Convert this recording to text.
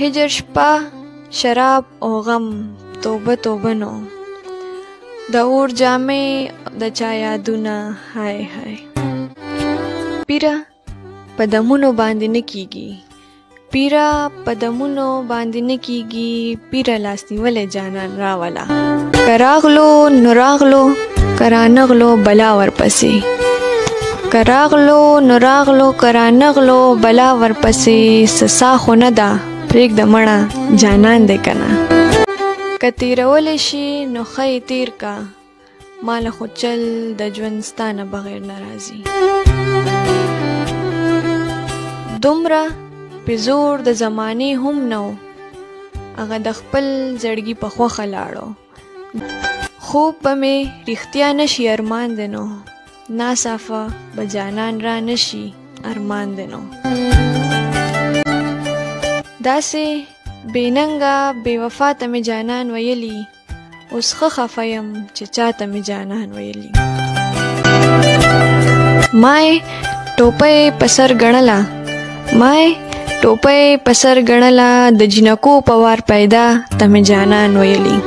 هجر شپه شراب او غم توبه توبه نو د اور جامې د چا یادونه هاي هاي پیره په دمونو باندې نه کیږي پیره په دمونو باندې نه کیږي پیره لاس نیولې جانان راولا کراغلو نوراغلو کرانغلو بلا ورپسې کراغلو نوراغلو کرانغلو بلا ورپسې سسا خو نه ده پرېږده مړه جانان دی کنه که تیرولی شي نو ښه تیر کا ماله خو چل د ژوند ستا نه بغیر نه راځي دومره پې زور د زمانې هم نه و هغه د خپل زړګي په خوښه لاړو خوب به مې رښتیا نشي ارمان دی نو ناصافه به جانان را نشي ارمان دی نو داسې بېننګه بې وفا ته مې جانان ویلي اوس ښه خفه یم چې چا ته مې جانان ویلي ما یې ټوپۍ په سر ګڼله د جنکو په وار پیدا ته مې جانان ویلي